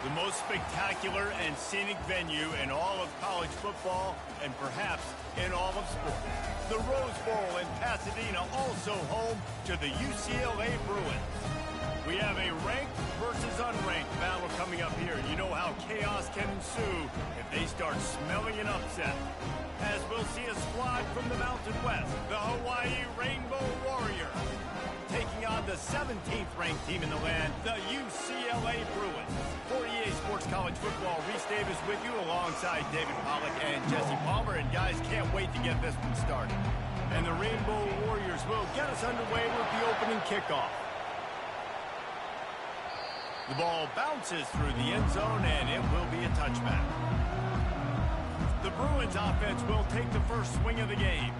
The most spectacular and scenic venue in all of college football and perhaps in all of sports. The Rose Bowl in Pasadena, also home to the UCLA Bruins. We have a ranked versus unranked battle coming up here. You know how chaos can ensue if they start smelling an upset. As we'll see a squad from the Mountain West, the Hawaii Rainbow Warriors, taking on the 17th ranked team in the land, the UCLA Bruins. 48 Sports College Football, Reese Davis with you alongside David Pollack and Jesse Palmer. And guys, can't wait to get this one started. And the Rainbow Warriors will get us underway with the opening kickoff. The ball bounces through the end zone, and it will be a touchback. The Bruins offense will take the first swing of the game.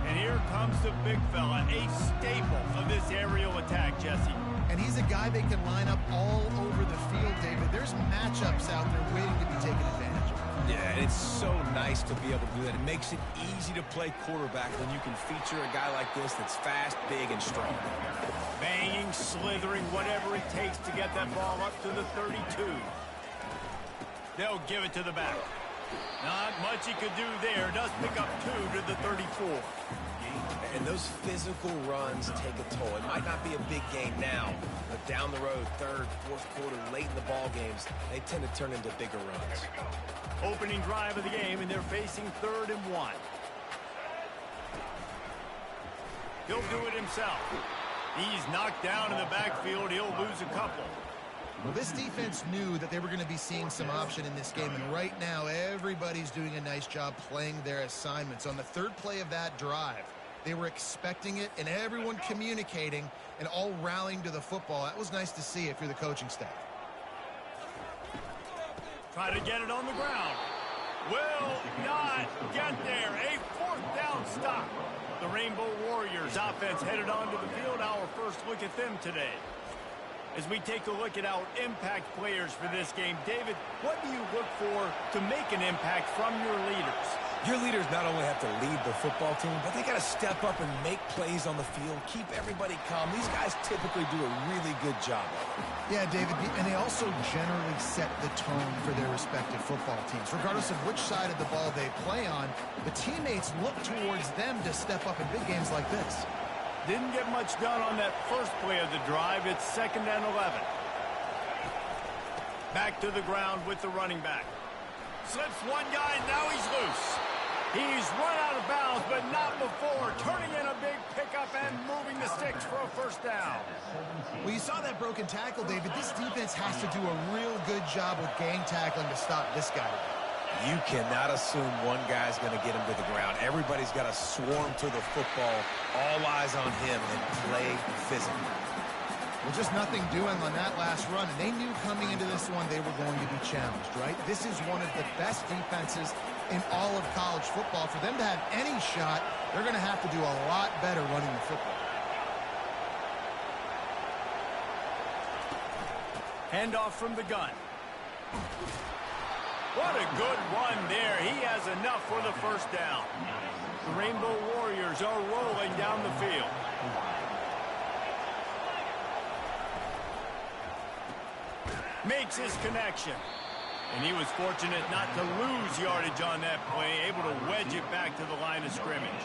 And here comes the big fella, a staple of this aerial attack, Jesse. And he's a guy they can line up all over the field, David. There's matchups out there waiting to be taken advantage of. Yeah, and it's so nice to be able to do that. It makes it easy to play quarterback when you can feature a guy like this that's fast, big, and strong. Banging, slithering, whatever it takes to get that ball up to the 32. They'll give it to the back. Not much he could do there. Does pick up 2 to the 34. And those physical runs take a toll. It might not be a big game now, but down the road, third, fourth quarter, late in the ball games, they tend to turn into bigger runs. Opening drive of the game, and they're facing 3rd and 1. He'll do it himself. He's knocked down in the backfield. He'll lose a couple. Well, this defense knew that they were going to be seeing some option in this game, and right now everybody's doing a nice job playing their assignments. On the 3rd play of that drive, they were expecting it, and everyone communicating and all rallying to the football. That was nice to see if you're the coaching staff. Try to get it on the ground. Will not get there. A 4th down stop. The Rainbow Warriors offense headed onto the field. Our first look at them today. As we take a look at our impact players for this game, David, what do you look for to make an impact from your leaders? Your leaders not only have to lead the football team, but they got to step up and make plays on the field, keep everybody calm. These guys typically do a really good job of it. Yeah, David, and they also generally set the tone for their respective football teams. Regardless of which side of the ball they play on, the teammates look towards them to step up in big games like this. Didn't get much done on that first play of the drive. It's 2nd and 11. Back to the ground with the running back. Slips one guy, now he's loose. He's run out of bounds, but not before. Turning in a big pickup and moving the sticks for a 1st down. Well, you saw that broken tackle, David. This defense has to do a real good job with gang tackling to stop this guy. You cannot assume one guy's going to get him to the ground. Everybody's got to swarm to the football, all eyes on him, and play physically. Well, just nothing doing on that last run, and they knew coming into this one they were going to be challenged, right? This is one of the best defenses in all of college football. For them to have any shot, they're going to have to do a lot better running the football. Handoff from the gun. What a good run there. He has enough for the 1st down. The Rainbow Warriors are rolling down the field. Makes his connection. And he was fortunate not to lose yardage on that play, able to wedge it back to the line of scrimmage.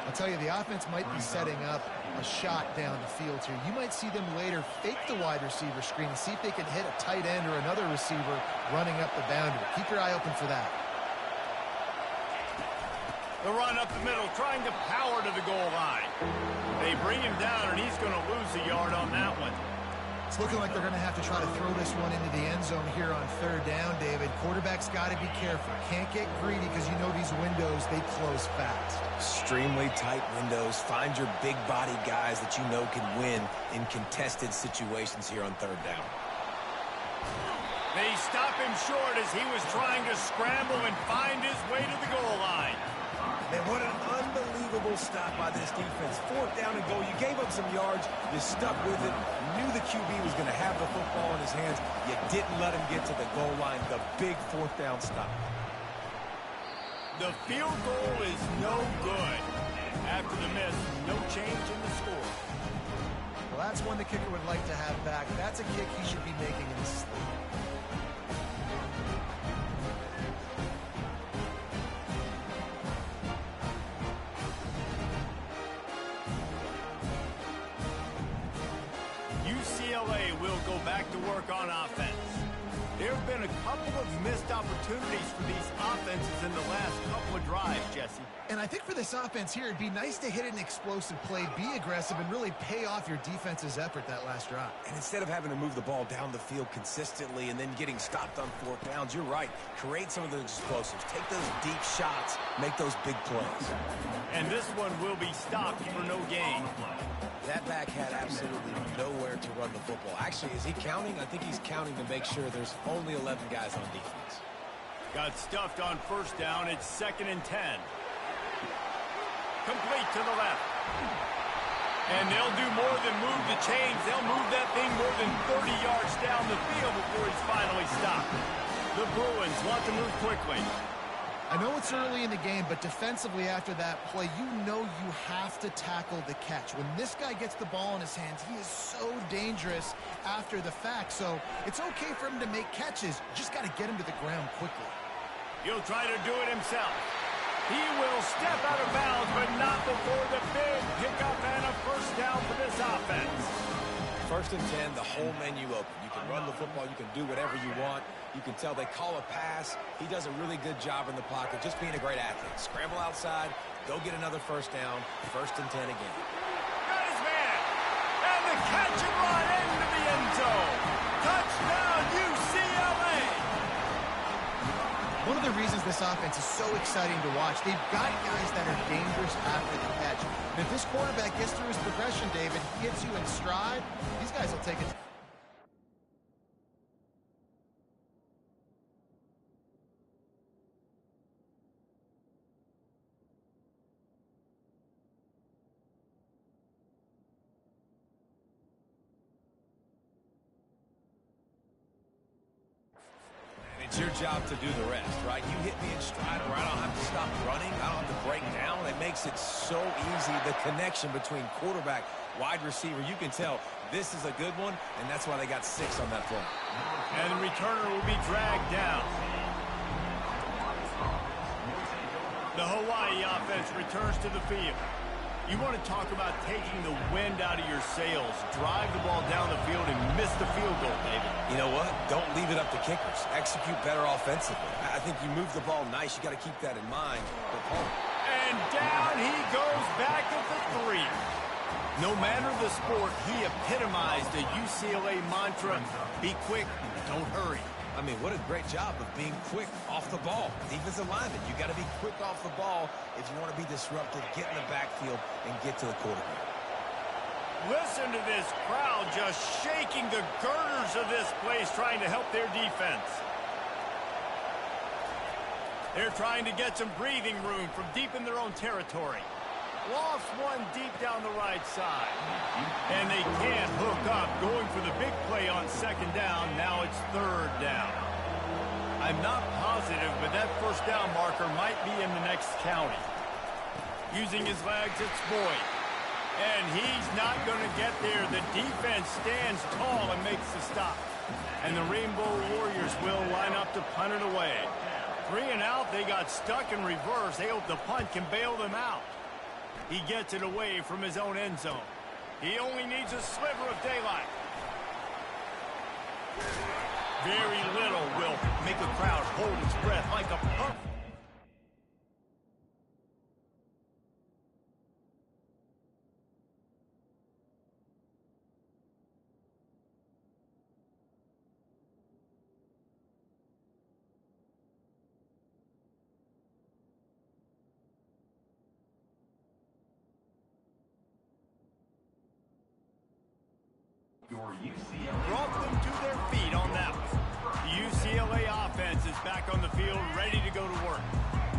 I'll tell you, the offense might be setting up a shot down the field here. You might see them later fake the wide receiver screen and see if they can hit a tight end or another receiver running up the boundary. Keep your eye open for that. The run up the middle, trying to power to the goal line. They bring him down, and he's going to lose a yard on that one. It's looking like they're going to have to try to throw this one into the end zone here on 3rd down, David. Quarterback's got to be careful. Can't get greedy because you know these windows, they close fast. Extremely tight windows. Find your big body guys that you know can win in contested situations here on 3rd down. They stop him short as he was trying to scramble and find his way to the goal line. Man, what an unbelievable stop by this defense. 4th down and goal. You gave up some yards. You stuck with it. You knew the QB was going to have the football in his hands. You didn't let him get to the goal line. The big 4th down stop. The field goal is no good. After the miss, no change in the score. Well, that's one the kicker would like to have back. That's a kick he should be making in his sleep. UCLA will go back to work on offense. There have been a couple of missed opportunities for these offenses in the last couple of drives, Jesse. And I think for this offense here, it'd be nice to hit an explosive play, be aggressive, and really pay off your defense's effort that last drive. And instead of having to move the ball down the field consistently and then getting stopped on fourth downs, you're right. Create some of those explosives. Take those deep shots. Make those big plays. And this one will be stopped for no gain. That back had absolutely nowhere to run the football. Actually, is he counting? I think he's counting to make sure there's only 11 guys on defense. Got stuffed on first down. It's 2nd and 10. Complete to the left. And they'll do more than move the chains. They'll move that thing more than 30 yards down the field before he's finally stopped. The Bruins want to move quickly. I know it's early in the game, but defensively after that play, you know you have to tackle the catch. When this guy gets the ball in his hands, he is so dangerous after the fact. So it's okay for him to make catches. You just got to get him to the ground quickly. He'll try to do it himself. He will step out of bounds, but not before the big pickup and a first down for this offense. 1st and 10, the whole menu open. You can run the football. You can do whatever you want. You can tell they call a pass. He does a really good job in the pocket, just being a great athlete. Scramble outside, go get another first down, 1st and 10 again. Got his man, and the catch and run into the end zone. Touchdown, UCLA! One of the reasons this offense is so exciting to watch, they've got guys that are dangerous after the catch. And if this quarterback gets through his progression, David, gets you in stride, these guys will take it. It's your job to do the rest, right? You hit me in stride where I don't have to stop running. I don't have to break down. It makes it so easy, the connection between quarterback, wide receiver. You can tell this is a good one, and that's why they got 6 on that play. And the returner will be dragged down. The Hawaii offense returns to the field. You want to talk about taking the wind out of your sails. Drive the ball down the field and miss the field goal, David. You know what? Don't leave it up to kickers. Execute better offensively. I think you move the ball nice. You got to keep that in mind. And down he goes back at the 3. No matter the sport, he epitomized the UCLA mantra, be quick, don't hurry. I mean, what a great job of being quick off the ball. Defensive lineman, you got to be quick off the ball if you want to be disruptive, get in the backfield, and get to the quarterback. Listen to this crowd just shaking the girders of this place, trying to help their defense. They're trying to get some breathing room from deep in their own territory. Lost one deep down the right side. And they can't hook up, going for the big play on 2nd down. Now it's 3rd down. I'm not positive, but that first down marker might be in the next county. Using his legs, it's Boyd. And he's not going to get there. The defense stands tall and makes the stop. And the Rainbow Warriors will line up to punt it away. 3 and out, they got stuck in reverse. They hope the punt can bail them out. He gets it away from his own end zone. He only needs a sliver of daylight. Very little will make a crowd hold its breath like a pump. Brought them to their feet on that one. The UCLA offense is back on the field, ready to go to work.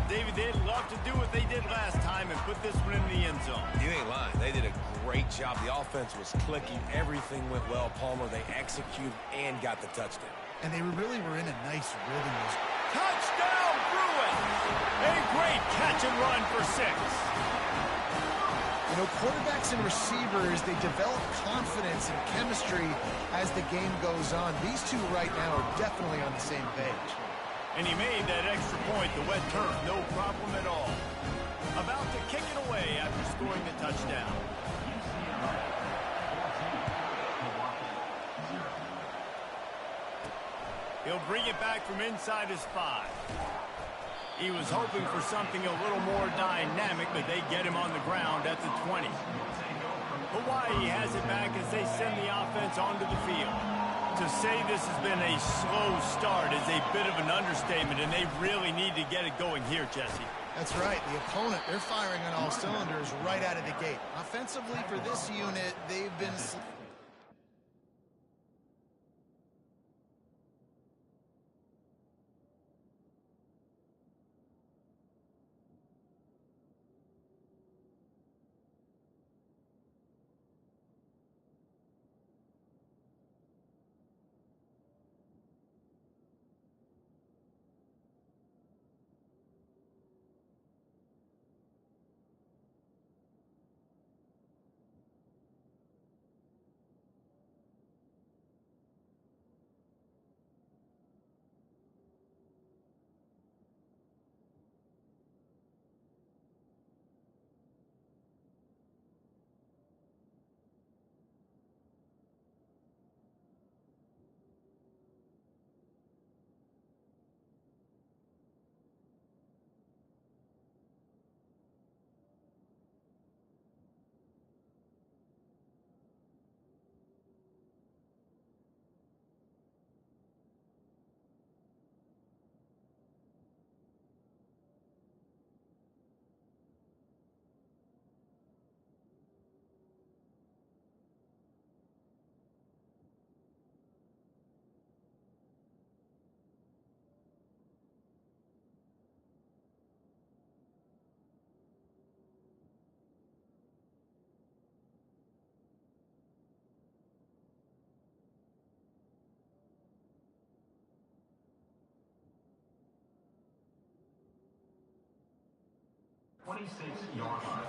David, they'd love to do what they did last time and put this one in the end zone. You ain't lying. They did a great job. The offense was clicking. Everything went well, Palmer. They executed and got the touchdown. And they really were in a nice rhythm. Touchdown, Bruins! A great catch and run for 6. You know, quarterbacks and receivers, they develop confidence and chemistry as the game goes on. These two right now are definitely on the same page. And he made that extra point, the wet turf, no problem at all. About to kick it away after scoring the touchdown. He'll bring it back from inside his 5. He was hoping for something a little more dynamic, but they get him on the ground at the 20. Hawaii has it back as they send the offense onto the field. To say this has been a slow start is a bit of an understatement, and they really need to get it going here, Jesse. That's right. The opponent, they're firing on all cylinders right out of the gate. Offensively, for this unit, they've been...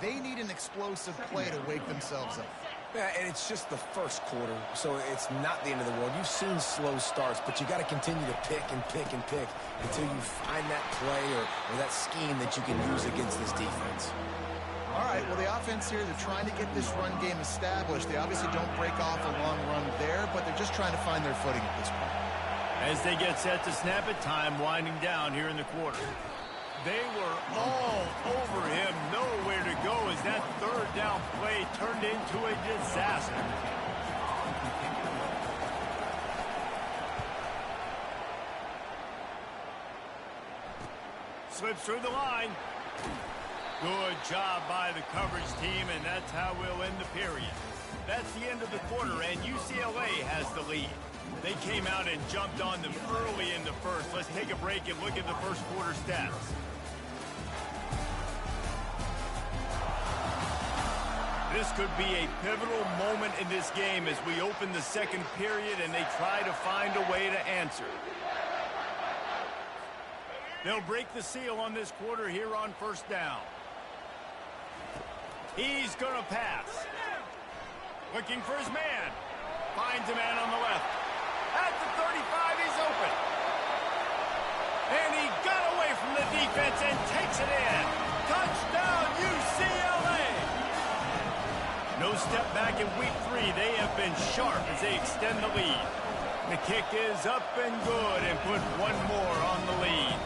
They need an explosive play to wake themselves up. Yeah, and it's just the first quarter, so it's not the end of the world. You've seen slow starts, but you got to continue to pick and pick and pick until you find that play or that scheme that you can use against this defense. All right, well, the offense here, they're trying to get this run game established. They obviously don't break off a long run there, but they're just trying to find their footing at this point. As they get set to snap it, time winding down here in the quarter. They were all over him, nowhere to go as that third down play turned into a disaster. Slips through the line. Good job by the coverage team, and that's how we'll end the period. That's the end of the quarter, and UCLA has the lead. They came out and jumped on them early in the first. Let's take a break and look at the first quarter stats. This could be a pivotal moment in this game as we open the second period and they try to find a way to answer. They'll break the seal on this quarter here on first down. He's going to pass. Looking for his man. Finds a man on the left. At the 35, he's open. And he got away from the defense and takes it in. Touchdown, UCLA! No step back in week 3. They have been sharp as they extend the lead. The kick is up and good and put one more on the lead.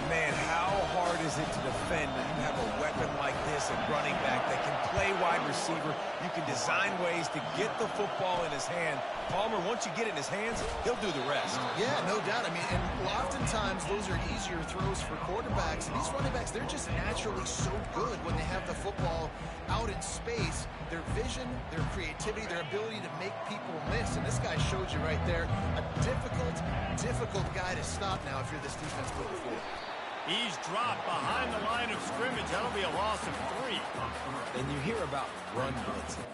Man, how hard is it to defend when you have a weapon like this, a running back that can play wide receiver? You can design ways to get the football in his hand. Palmer, once you get it in his hands, he'll do the rest. Yeah, no doubt. I mean, and oftentimes those are easier throws for quarterbacks. And these running backs, they're just naturally so good when they have the football out in space. Their vision, their creativity, their ability to make people miss. And this guy showed you right there, a difficult guy to stop now if you're this defense moving forward. He's dropped behind the line of scrimmage. That'll be a loss of 3. And you hear about run blitzing.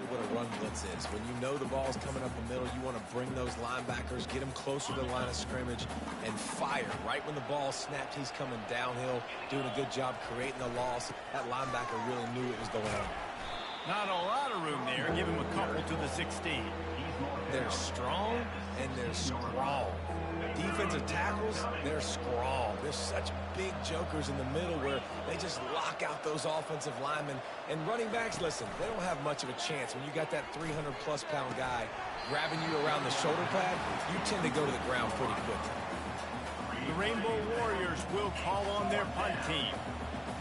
What a run blitz offense is. When you know the ball's coming up the middle, you want to bring those linebackers, get them closer to the line of scrimmage, and fire. Right when the ball snapped, he's coming downhill, doing a good job creating the loss. That linebacker really knew what was going on. Not a lot of room there. Give him a couple to the 16. They're strong, and they're strong. Defensive tackles, they're strong. There's such big jokers in the middle where they just lock out those offensive linemen. And running backs, listen, they don't have much of a chance. When you got that 300-plus pound guy grabbing you around the shoulder pad, you tend to go to the ground pretty quickly. The Rainbow Warriors will call on their punt team.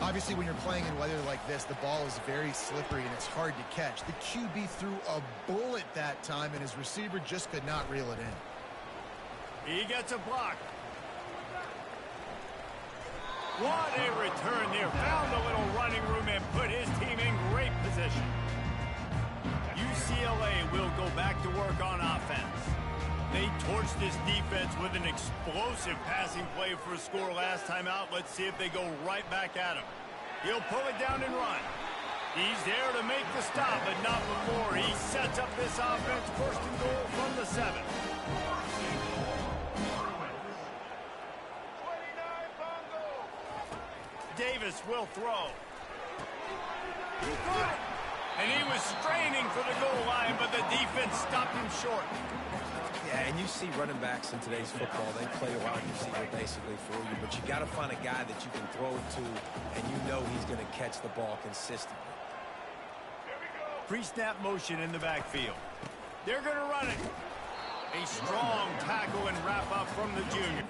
Obviously, when you're playing in weather like this, the ball is very slippery and it's hard to catch. The QB threw a bullet that time, and his receiver just could not reel it in. He gets a block. What a return there. Found a little running room and put his team in great position. UCLA will go back to work on offense. They torched this defense with an explosive passing play for a score last time out. Let's see if they go right back at him. He'll pull it down and run. He's there to make the stop, but not before he sets up this offense. First and goal from the 7. Davis will throw. He got it. And he was straining for the goal line, but the defense stopped him short. Yeah, and you see running backs in today's football, they play a wide receiver basically for you, but you got to find a guy that you can throw it to, and you know he's going to catch the ball consistently. Pre-snap motion in the backfield. They're going to run it. A strong tackle and wrap up from the junior.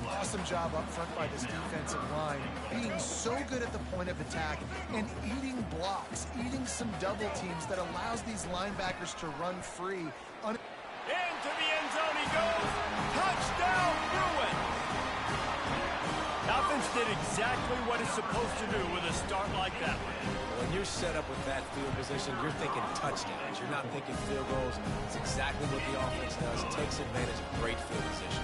Awesome job up front by this defensive line, being so good at the point of attack and eating blocks, eating some double teams that allows these linebackers to run free. Into the end zone he goes. Touchdown, Bruin. Offense did exactly what it's supposed to do with a start like that. When you're set up with that field position, you're thinking touchdowns. You're not thinking field goals. It's exactly what the offense does. Takes advantage of great field position.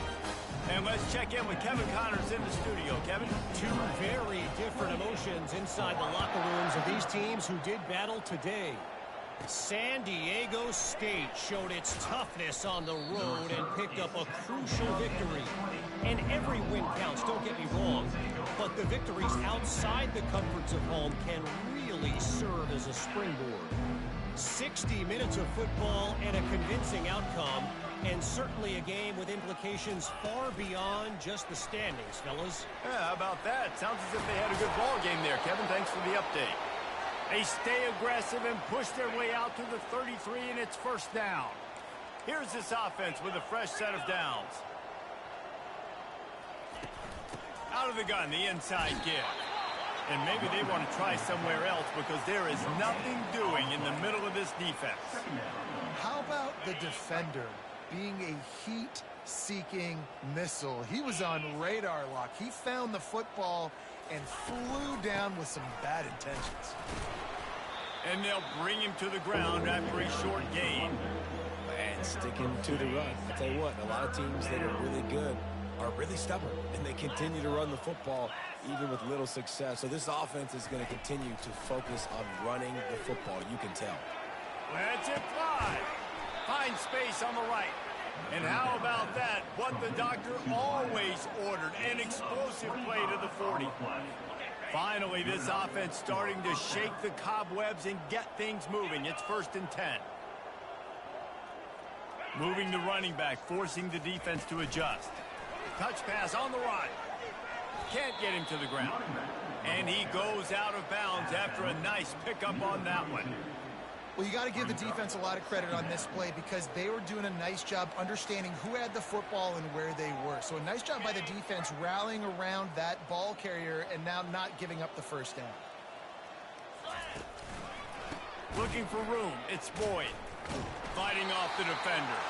And let's check in with Kevin Connors in the studio. Kevin? Two very different emotions inside the locker rooms of these teams who did battle today. San Diego State showed its toughness on the road and picked up a crucial victory. And every win counts, don't get me wrong. But the victories outside the comforts of home can really serve as a springboard. 60 minutes of football and a convincing outcome. And certainly a game with implications far beyond just the standings, fellas. Yeah, how about that? Sounds as if they had a good ball game there, Kevin. Thanks for the update. They stay aggressive and push their way out to the 33, and it's first down. Here's this offense with a fresh set of downs. Out of the gun, the inside give. And maybe they want to try somewhere else because there is nothing doing in the middle of this defense. How about the defender being a heat-seeking missile? He was on radar lock. He found the football and flew down with some bad intentions. And they'll bring him to the ground after a short gain. And sticking to the run. I'll tell you what, a lot of teams that are really good are really stubborn, and they continue to run the football even with little success. So this offense is going to continue to focus on running the football, you can tell. Let's it fly. Find space on the right. And how about that? What the doctor always ordered, an explosive play to the 40. Finally, this offense starting to shake the cobwebs and get things moving. It's first and 10. Moving the running back, forcing the defense to adjust. Touch pass on the run. Can't get him to the ground. And he goes out of bounds after a nice pickup on that one. Well, you got to give the defense a lot of credit on this play because they were doing a nice job understanding who had the football and where they were. So a nice job by the defense rallying around that ball carrier and now not giving up the first down. Looking for room. It's Boyd. Fighting off the defender.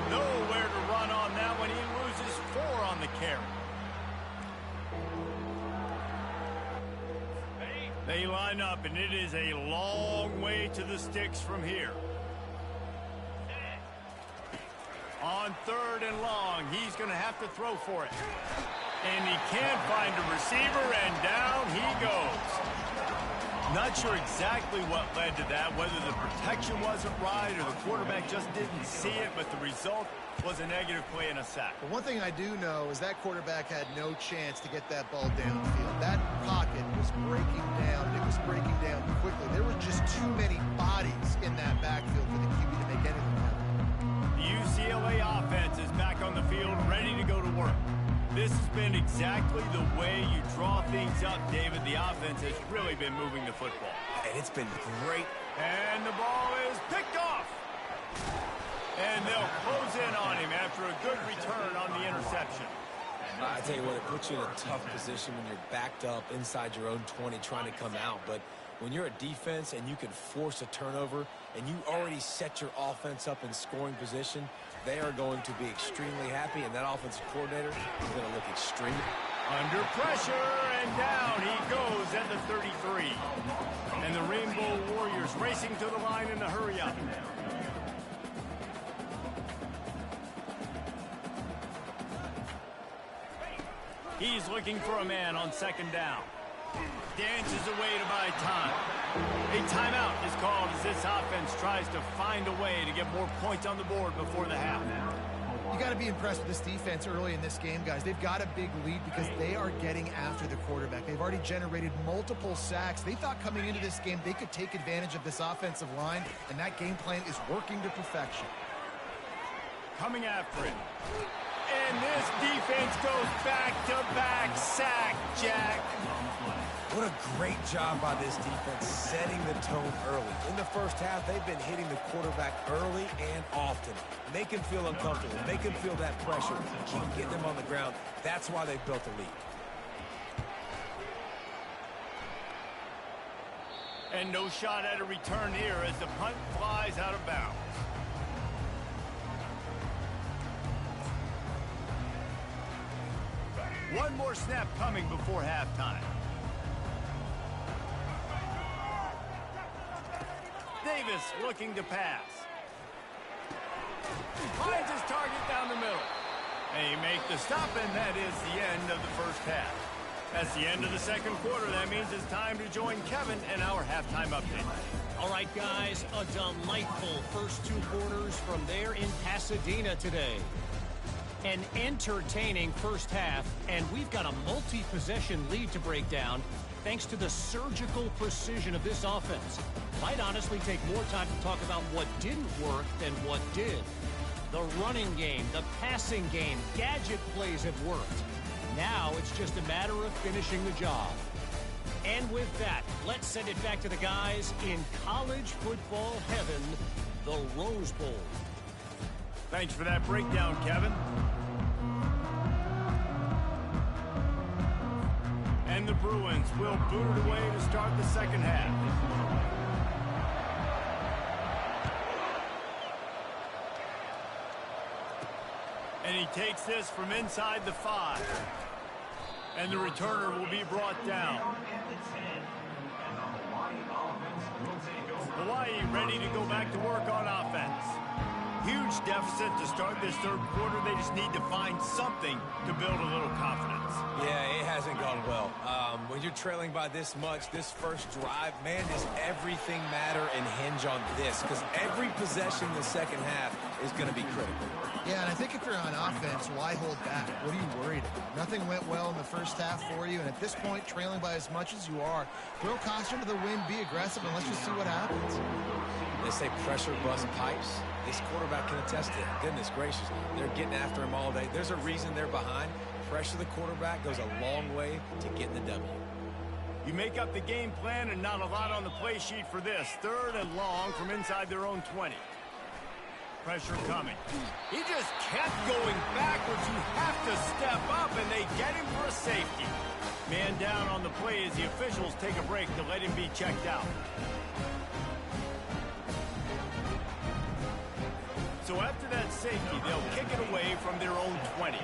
Nowhere to run on that one. He loses 4 on the carry. They line up, and it is a long way to the sticks from here. On 3rd and long, he's going to have to throw for it. And he can't find a receiver, and down he goes. Not sure exactly what led to that, whether the protection wasn't right or the quarterback just didn't see it, but the result was a negative play and a sack. But one thing I do know is that quarterback had no chance to get that ball downfield. That pocket was breaking down, and it was breaking down quickly. There were just too many bodies in that backfield for the QB to make anything happen. The UCLA offense is back on the field, ready to go to work. This has been exactly the way you draw things up, David. The offense has really been moving the football. And it's been great. And the ball is picked off. And they'll close in on him after a good return on the interception. I tell you what, it puts you in a tough position when you're backed up inside your own 20 trying to come out. But when you're a defense and you can force a turnover and you already set your offense up in scoring position, they are going to be extremely happy, and that offensive coordinator is going to look extremely. Under pressure, and down he goes at the 33. And the Rainbow Warriors racing to the line in a hurry up. He's looking for a man on 2nd down. Dances away to buy time. A timeout is called as this offense tries to find a way to get more points on the board before the half. You got to be impressed with this defense early in this game, guys. They've got a big lead because they are getting after the quarterback. They've already generated multiple sacks. They thought coming into this game they could take advantage of this offensive line, and that game plan is working to perfection. Coming after it. And this defense goes back-to-back sack, Jack. What a great job by this defense setting the tone early. In the first half, they've been hitting the quarterback early and often. Make him feel uncomfortable. Make him feel that pressure. Keep getting him on the ground. That's why they've built a lead. And no shot at a return here as the punt flies out of bounds. One more snap coming before halftime. Davis looking to pass. Finds his target down the middle. They make the stop, and that is the end of the first half. That's the end of the second quarter. That means it's time to join Kevin and our halftime update. All right, guys, a delightful first 2 quarters from there in Pasadena today. An entertaining first half, and we've got a multi-possession lead to break down thanks to the surgical precision of this offense. Might honestly take more time to talk about what didn't work than what did. The running game, the passing game, gadget plays have worked. Now it's just a matter of finishing the job. And with that, let's send it back to the guys in college football heaven, the Rose Bowl. Thanks for that breakdown, Kevin. And the Bruins will boot it away to start the second half. And he takes this from inside the 5. And the returner will be brought down. Hawaii ready to go back to work on offense. Huge deficit to start this third quarter. They just need to find something to build a little confidence. Yeah, it hasn't gone well. When you're trailing by this much, this first drive, man, does everything matter and hinge on this? Because every possession in the second half is going to be critical. Yeah, and I think if you're on offense, why hold back? What are you worried about? Nothing went well in the first half for you, and at this point, trailing by as much as you are, throw caution to the wind, be aggressive, and let's just see what happens. They say pressure busts pipes. This quarterback can attest to it. Goodness gracious, they're getting after him all day. There's a reason they're behind. Pressure the quarterback goes a long way to getting the W. You make up the game plan and not a lot on the play sheet for this. 3rd and long from inside their own 20. Pressure coming. He just kept going backwards. You have to step up, and they get him for a safety. Man down on the play as the officials take a break to let him be checked out. So after that safety, they'll kick it away from their own 20.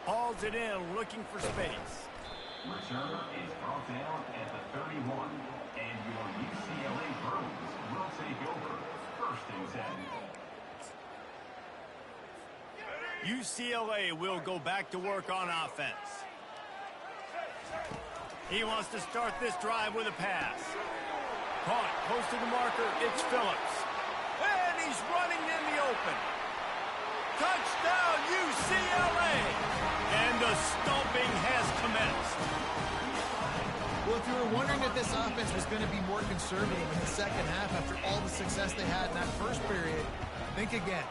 Hauls it in, looking for space. Return is brought down at the 31, and your UCLA Bruins will take over 1st and 10. UCLA will go back to work on offense. He wants to start this drive with a pass. Caught close to the marker. It's Phillips. And he's running in the open. Touchdown, UCLA! And the stomping has commenced. Well, if you were wondering if this offense was going to be more conservative in the second half after all the success they had in that first period, think again.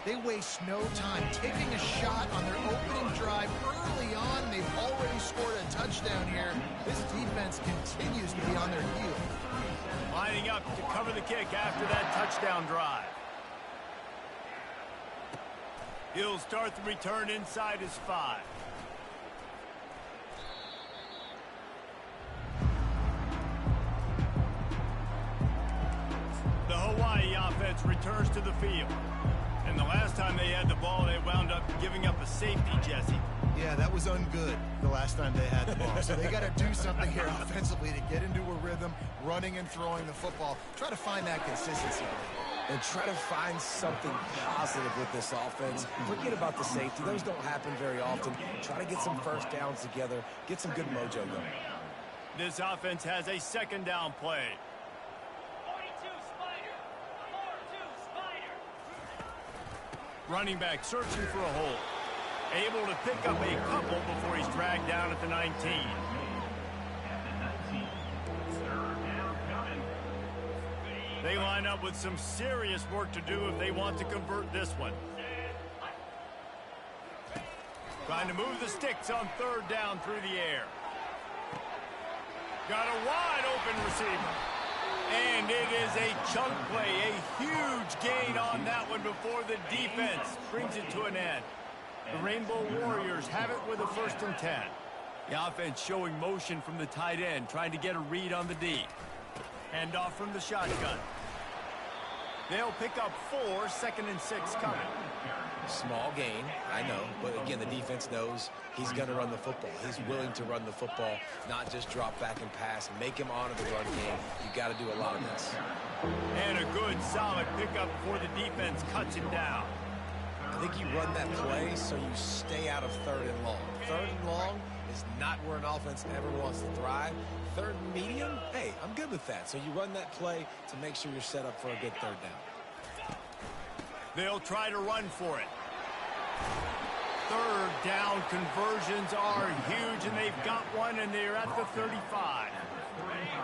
They waste no time taking a shot on their opening drive early on. They've already scored a touchdown here. This defense continues to be on their heels. Lining up to cover the kick after that touchdown drive. He'll start the return inside his 5. The Hawaii offense returns to the field. And the last time they had the ball, they wound up giving up a safety, Jesse. Yeah, that was ungood the last time they had the ball. So they got to do something here offensively to get into a rhythm, running and throwing the football. Try to find that consistency. And try to find something positive with this offense. Forget about the safety. Those don't happen very often. Try to get some first downs together. Get some good mojo going. This offense has a 2nd down play. 42 Spider. 42 Spider. Running back searching for a hole. Able to pick up a couple before he's dragged down at the 19. At the 19, 3rd down coming. They line up with some serious work to do if they want to convert this one. Trying to move the sticks on 3rd down through the air. Got a wide open receiver. And it is a chunk play, a huge gain on that one before the defense brings it to an end. The Rainbow Warriors have it with a 1st and 10. The offense showing motion from the tight end, trying to get a read on the D. Hand off from the shotgun. They'll pick up 4, 2nd and 6 coming. Small gain, I know, but again, the defense knows he's going to run the football. He's willing to run the football, not just drop back and pass. Make him honor the run game. You got to do a lot of this. And a good, solid pickup before the defense cuts him down. I think you run that play so you stay out of 3rd and long. 3rd and long is not where an offense ever wants to thrive. 3rd and medium, hey, I'm good with that. So you run that play to make sure you're set up for a good 3rd down. They'll try to run for it. 3rd down conversions are huge, and they've got one, and they're at the 35.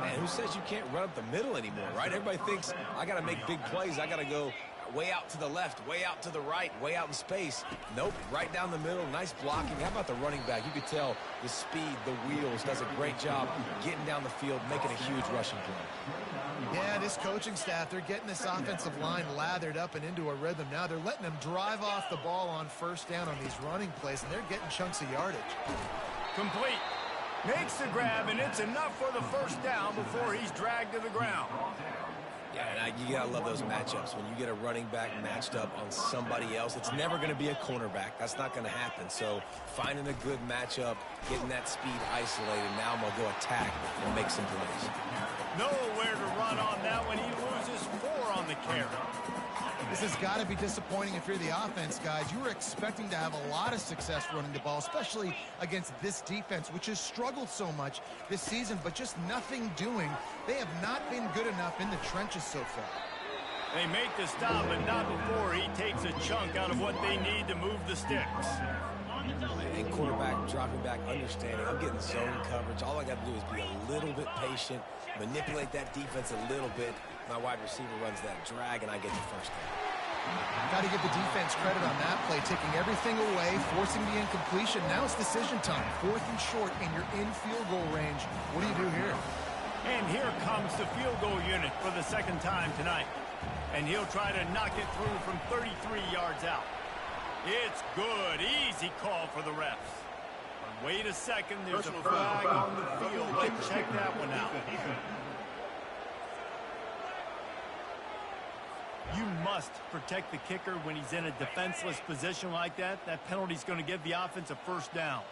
Man, who says you can't run up the middle anymore, right? Everybody thinks I got to make big plays. I got to go way out to the left, way out to the right, way out in space. Nope, right down the middle, nice blocking. How about the running back? You could tell the speed, the wheels, does a great job getting down the field, making a huge rushing play. Yeah, this coaching staff, they're getting this offensive line lathered up and into a rhythm. Now they're letting them drive off the ball on 1st down on these running plays, and they're getting chunks of yardage. Complete. Makes the grab, and it's enough for the 1st down before he's dragged to the ground. Yeah, and you got to love those matchups. When you get a running back matched up on somebody else, it's never going to be a cornerback. That's not going to happen. So finding a good matchup, getting that speed isolated, now I'm going to go attack and make some plays. Nowhere to run on that one. He loses 4 on the carry. This has got to be disappointing if you're the offense, guys. You were expecting to have a lot of success running the ball, especially against this defense, which has struggled so much this season, but just nothing doing. They have not been good enough in the trenches so far. They make the stop, but not before he takes a chunk out of what they need to move the sticks. And quarterback dropping back, understanding I'm getting zone coverage. All I got to do is be a little bit patient, manipulate that defense a little bit. My wide receiver runs that drag, and I get the 1st down. Got to give the defense credit on that play, taking everything away, forcing the incompletion. Now it's decision time. 4th and short, and you're in field goal range. What do you do here? And here comes the field goal unit for the 2nd time tonight. And he'll try to knock it through from 33 yards out. It's good. Easy call for the refs. Wait a second. There's a flag on the field. Let's check that one out. You must protect the kicker when he's in a defenseless position like that. That penalty's going to give the offense a 1st down.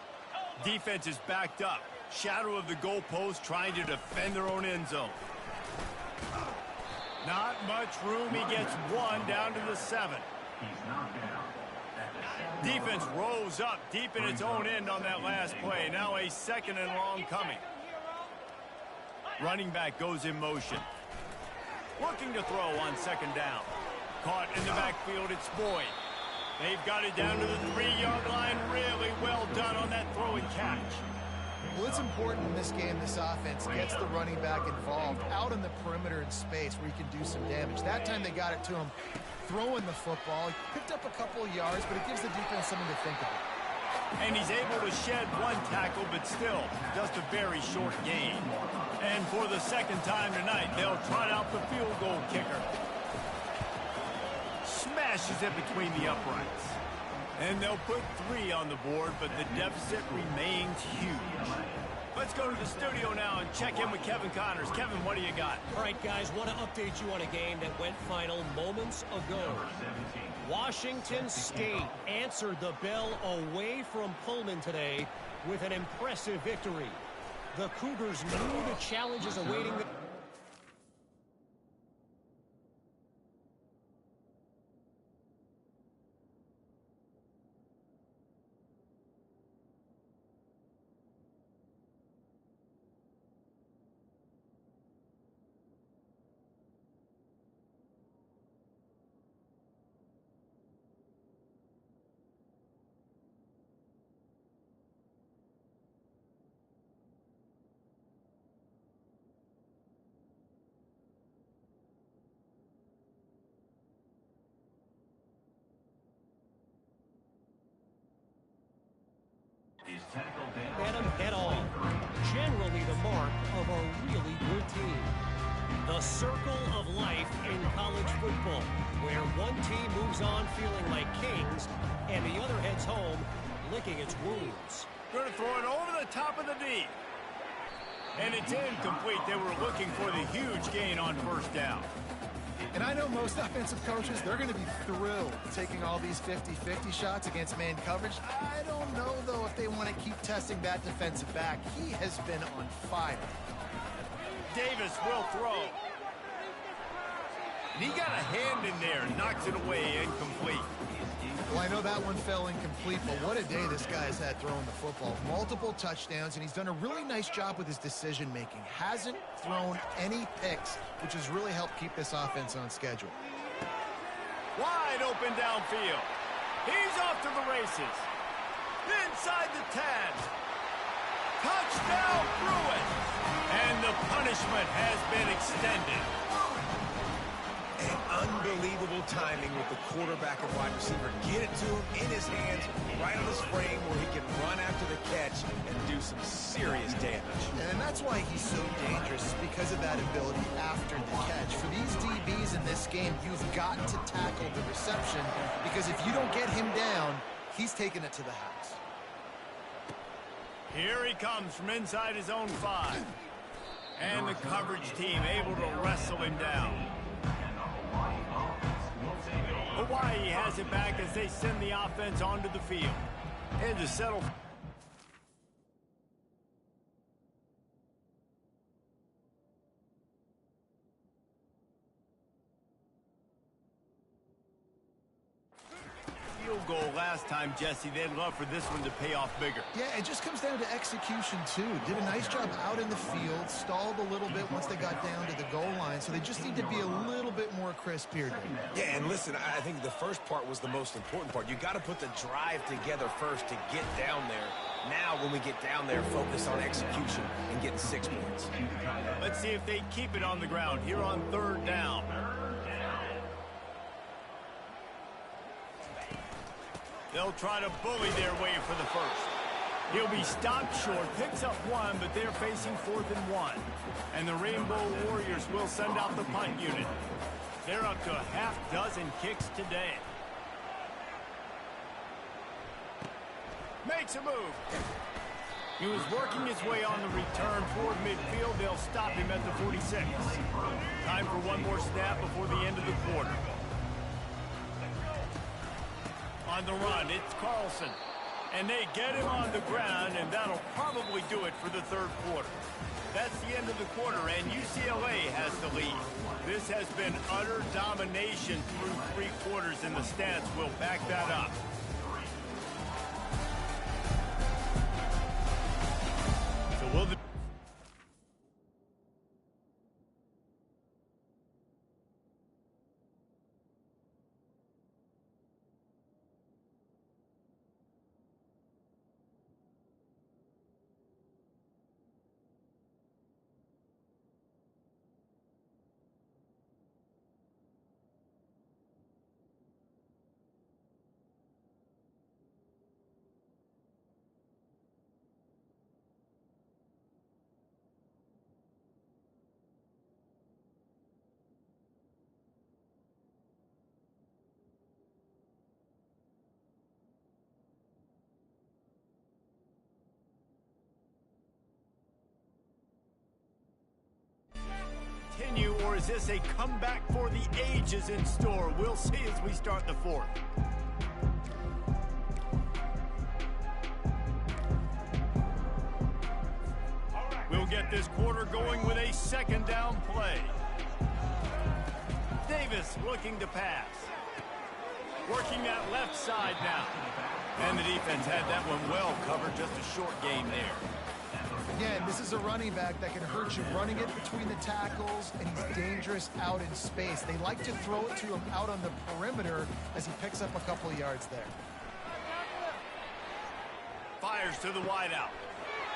Defense is backed up. Shadow of the goalpost, trying to defend their own end zone. Not much room. He gets one down to the 7. He's knocked down. Defense rose up deep in its own end on that last play. Now a 2nd and long coming. Running back goes in motion. Looking to throw on 2nd down. Caught in the backfield, it's Boyd. They've got it down to the 3-yard line. Really well done on that throw and catch. Well, it's important in this game this offense gets the running back involved out in the perimeter in space where he can do some damage. That time they got it to him throwing the football. He picked up a couple of yards, but it gives the defense something to think about. And he's able to shed one tackle, but still just a very short gain. And for the 2nd time tonight, they'll trot out the field goal kicker. Smashes it between the uprights. And they'll put 3 on the board, but the deficit remains huge. Let's go to the studio now and check in with Kevin Connors. Kevin, what do you got? All right, guys, want to update you on a game that went final moments ago. Washington State answered the bell away from Pullman today with an impressive victory. The Cougars knew the challenges awaiting them. Is tackled down. Met him head on. Generally the mark of a really good team. The circle of life in college football, where one team moves on feeling like kings and the other heads home licking its wounds. Going to throw it over the top of the D. And it's incomplete. They were looking for the huge gain on 1st down. And I know most offensive coaches, they're going to be thrilled taking all these 50-50 shots against man coverage. I don't know, though, if they want to keep testing that defensive back. He has been on fire. Davis will throw. And he got a hand in there, knocks it away, incomplete. Well, I know that one fell incomplete, but what a day this guy's had throwing the football. Multiple touchdowns, and he's done a really nice job with his decision-making. Hasn't thrown any picks, which has really helped keep this offense on schedule. Wide open downfield. He's off to the races. Inside the 10. Touchdown, Bruin. And the punishment has been extended. And unbelievable timing with the quarterback and wide receiver. Get it to him in his hands, right on his frame where he can run after the catch and do some serious damage. And that's why he's so dangerous, because of that ability after the catch. For these DBs in this game, you've got to tackle the reception, because if you don't get him down, he's taking it to the house. Here he comes from inside his own 5. And the coverage team able to wrestle him down. Hawaii has it back as they send the offense onto the field. And to settle. Field goal last time, Jesse. They'd love for this one to pay off bigger. Yeah, it just comes down to execution, too. Did a nice job out in the field, stalled a little bit once they got down to the goal line, so they just need to be a little bit more crisp here. Yeah, and listen, I think the first part was the most important part. You got to put the drive together first to get down there. Now, when we get down there, focus on execution and getting 6 points. Let's see if they keep it on the ground here on 3rd down. They'll try to bully their way for the first. He'll be stopped short, picks up 1, but they're facing 4th and 1. And the Rainbow Warriors will send out the punt unit. They're up to a half-dozen kicks today. Makes a move. He was working his way on the return toward midfield. They'll stop him at the 46. Time for one more snap before the end of the quarter. On the run, it's Carlson. And they get him on the ground, and that'll probably do it for the third quarter. That's the end of the quarter, and UCLA has the lead. This has been utter domination through 3 quarters, and the stats will back that up. So will the... continue, or is this a comeback for the ages in store? We'll see as we start the fourth. We'll get this quarter going with a second down play. Davis looking to pass. Working that left side now. And the defense had that one well covered, just a short game there. Again, this is a running back that can hurt you running it between the tackles, and he's dangerous out in space. They like to throw it to him out on the perimeter as he picks up a couple of yards there. Fires to the wideout.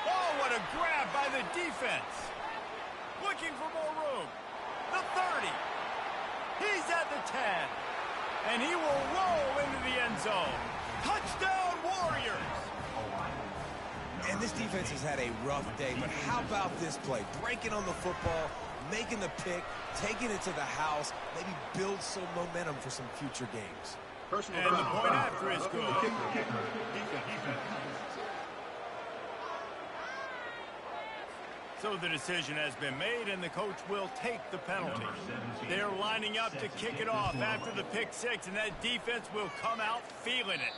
Oh, what a grab by the defense. Looking for more room. The 30. He's at the 10. And he will roll into the end zone. Touchdown, Warriors! And this defense has had a rough day, but how about this play? Breaking on the football, making the pick, taking it to the house, maybe build some momentum for some future games. And the point after is good. So the decision has been made, and the coach will take the penalty. They're lining up to kick it off after the pick six, and that defense will come out feeling it.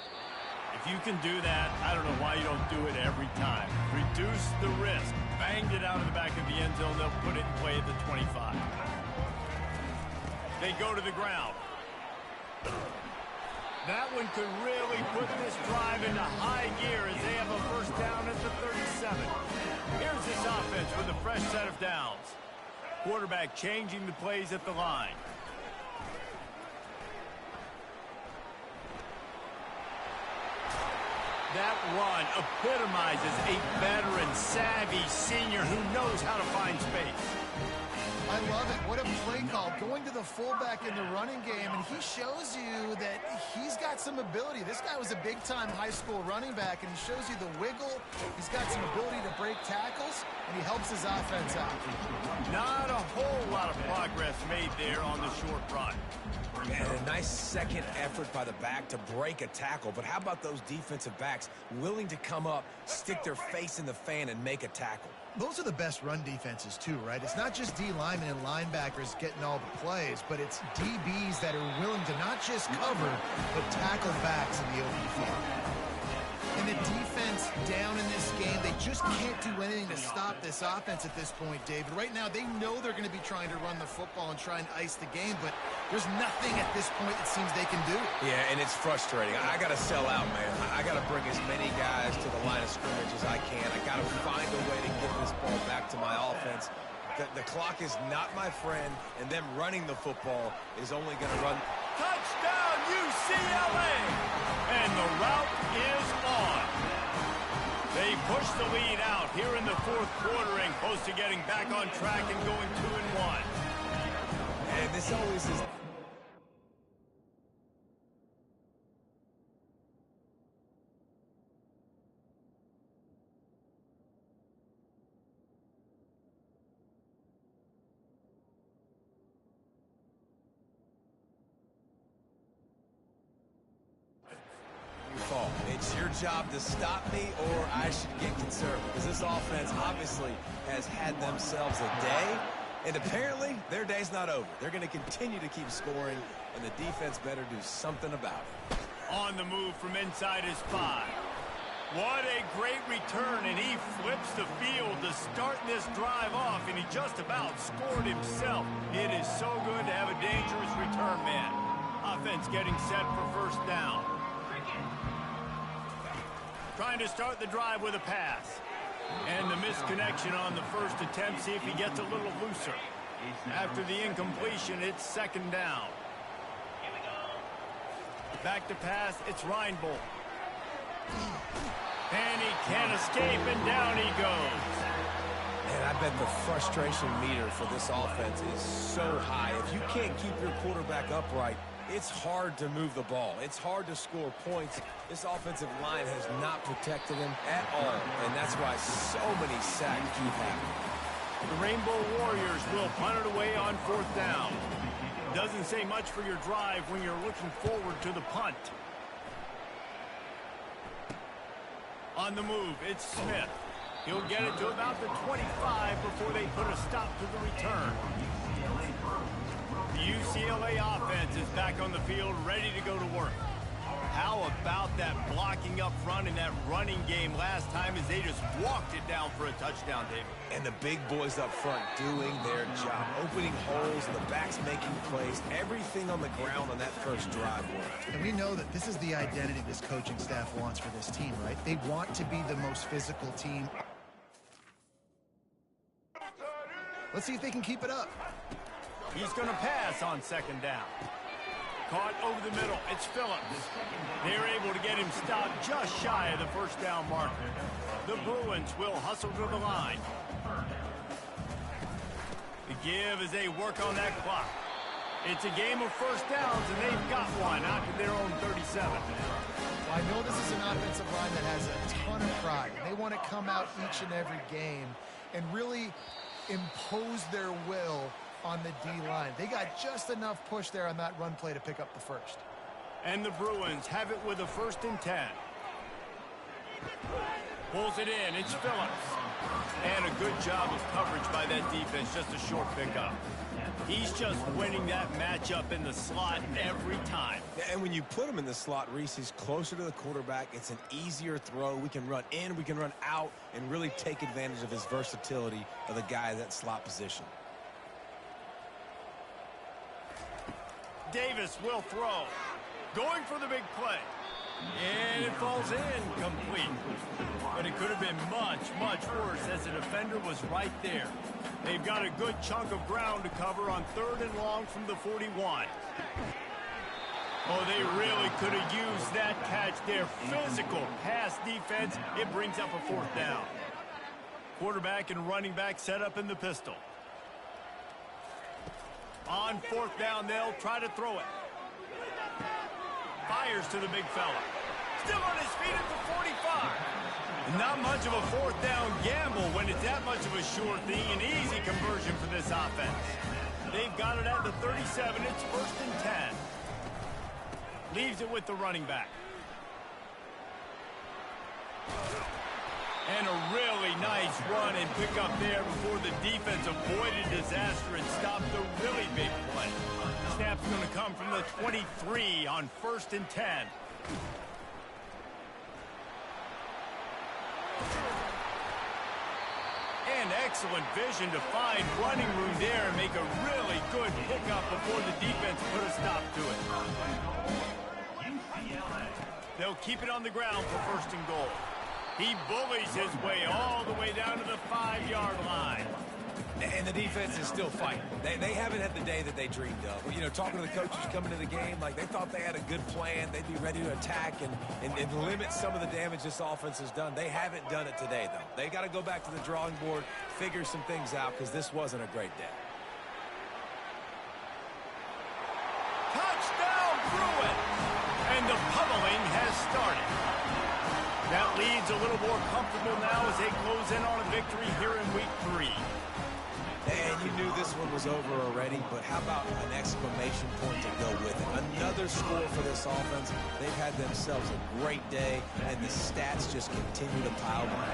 If you can do that, I don't know why you don't do it every time. Reduce the risk. Banged it out of the back of the end zone. They'll put it in play at the 25. They go to the ground. That one could really put this drive into high gear as they have a first down at the 37. Here's this offense with a fresh set of downs. Quarterback changing the plays at the line. That run epitomizes a veteran, savvy senior who knows how to find space. I love it. What a play call. Going to the fullback in the running game, and he shows you that he's got some ability. This guy was a big-time high school running back, and he shows you the wiggle. He's got some ability to break tackles, and he helps his offense out. Not a whole lot of progress made there on the short run. And a nice second effort by the back to break a tackle. But how about those defensive backs willing to come up, stick their face in the fan, and make a tackle? Those are the best run defenses, too, right? It's not just D linemen and linebackers getting all the plays, but it's DBs that are willing to not just cover, but tackle backs in the open field. And the defense down in this game, they just can't do anything to stop this offense at this point, David. Right now, they know they're going to be trying to run the football and try and ice the game, but there's nothing at this point it seems they can do. Yeah, and it's frustrating. I got to sell out, man. I got to bring as many guys to the line of scrimmage as I can. I got to find a way to get this ball back to my offense. The clock is not my friend, and them running the football is only going to run. Touchdown, UCLA! And the route is on. They push the lead out here in the fourth quarter and close to getting back on track and going 2-1. And this always is... It's your job to stop me, or I should get concerned, because this offense obviously has had themselves a day, and apparently their day's not over. They're going to continue to keep scoring, and the defense better do something about it. On the move from inside his 5. What a great return, and he flips the field to start this drive off, and he just about scored himself. It is so good to have a dangerous return man. Offense getting set for first down. Trying to start the drive with a pass. And the misconnection on the first attempt. See if he gets a little looser. After the incompletion, it's second down. Back to pass, it's Reinbold. And he can't escape, and down he goes. And I bet the frustration meter for this offense is so high. If you can't keep your quarterback upright, it's hard to move the ball. It's hard to score points. This offensive line has not protected him at all, and that's why so many sacks keep happening. The Rainbow Warriors will punt it away on fourth down. Doesn't say much for your drive when you're looking forward to the punt. On the move, it's Smith. He'll get it to about the 25 before they put a stop to the return. The UCLA offense is back on the field, ready to go to work. How about that blocking up front in that running game last time as they just walked it down for a touchdown, David? And the big boys up front doing their job, opening holes, the backs making plays, everything on the ground on that first drive worked. And we know that this is the identity this coaching staff wants for this team, right? They want to be the most physical team. Let's see if they can keep it up. He's going to pass on second down. Caught over the middle. It's Phillips. They're able to get him stopped just shy of the first down marker. The Bruins will hustle to the line. The give as they work on that clock. It's a game of first downs, and they've got one out to their own 37. Well, I know this is an offensive line that has a ton of pride. They want to come out each and every game and really impose their will on the D-line. They got just enough push there on that run play to pick up the first. And the Bruins have it with a 1st and 10. Pulls it in. It's Phillips. And a good job of coverage by that defense. Just a short pickup. He's just winning that matchup in the slot every time. And when you put him in the slot, Reese, he's closer to the quarterback. It's an easier throw. We can run in, we can run out, and really take advantage of his versatility of the guy in that slot position. Davis will throw. Going for the big play. And it falls in complete. But it could have been much, much worse as the defender was right there. They've got a good chunk of ground to cover on 3rd and long from the 41. Oh, they really could have used that catch there. Physical pass defense. It brings up a 4th down. Quarterback and running back set up in the pistol. On 4th down, they'll try to throw it. Fires to the big fella. Still on his feet at the 45. Not much of a 4th down gamble when it's that much of a sure thing. An easy conversion for this offense. They've got it at the 37. It's 1st and 10. Leaves it with the running back. And a really nice run and pick up there before the defense avoided disaster and stopped the really big play. Snap's going to come from the 23 on 1st and 10. And excellent vision to find running room there and make a really good pickup before the defense put a stop to it. They'll keep it on the ground for 1st and goal. He bullies his way all the way down to the 5-yard line. And the defense is still fighting. They haven't had the day that they dreamed of. You know, talking to the coaches coming to the game, like they thought they had a good plan. They'd be ready to attack and limit some of the damage this offense has done. They haven't done it today, though. They got to go back to the drawing board, figure some things out, because this wasn't a great day. Touchdown, Bruins! And the pummeling has started. That lead's a little more comfortable now as they close in on a victory here in week 3. And you knew this one was over already, but how about an exclamation point to go with it? Another score for this offense. They've had themselves a great day, and the stats just continue to pile on.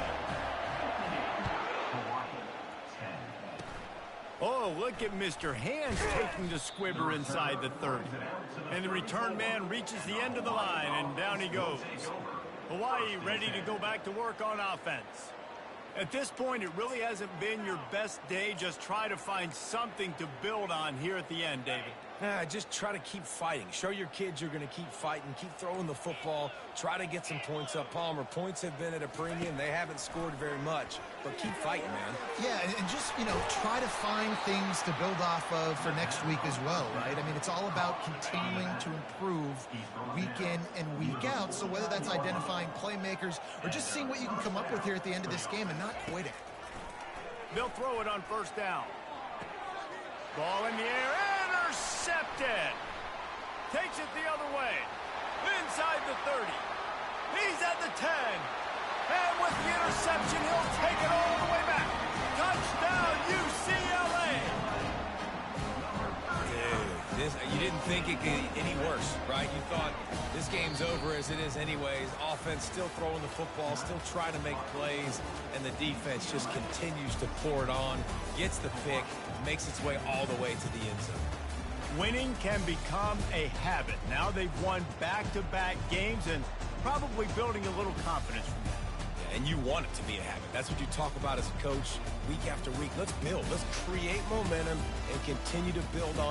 Oh, look at Mr. Hands taking the squibber inside the 30. And the return man reaches the end of the line, and down he goes. Hawaii ready to go back to work on offense. At this point, it really hasn't been your best day. Just try to find something to build on here at the end, David. Just try to keep fighting. Show your kids you're going to keep fighting. Keep throwing the football. Try to get some points up. Palmer, points have been at a premium. They haven't scored very much, but keep fighting, man. Yeah, and just, try to find things to build off of for next week as well, right? I mean, it's all about continuing to improve week in and week out. So whether that's identifying playmakers or just seeing what you can come up with here at the end of this game and not quitting. They'll throw it on first down. Ball in the air, intercepted. Takes it the other way. Inside the 30. He's at the 10. And with the interception, he'll take it all the way back. Touchdown, UCLA. Dude, you didn't think it could get any worse, right? You thought this game's over as it is anyways. Offense still throwing the football, still trying to make plays, and the defense just continues to pour it on, gets the pick, makes its way all the way to the end zone. Winning can become a habit. Now they've won back-to-back games and probably building a little confidence from that. Yeah, and you want it to be a habit. That's what you talk about as a coach week after week. Let's build. Let's create momentum and continue to build on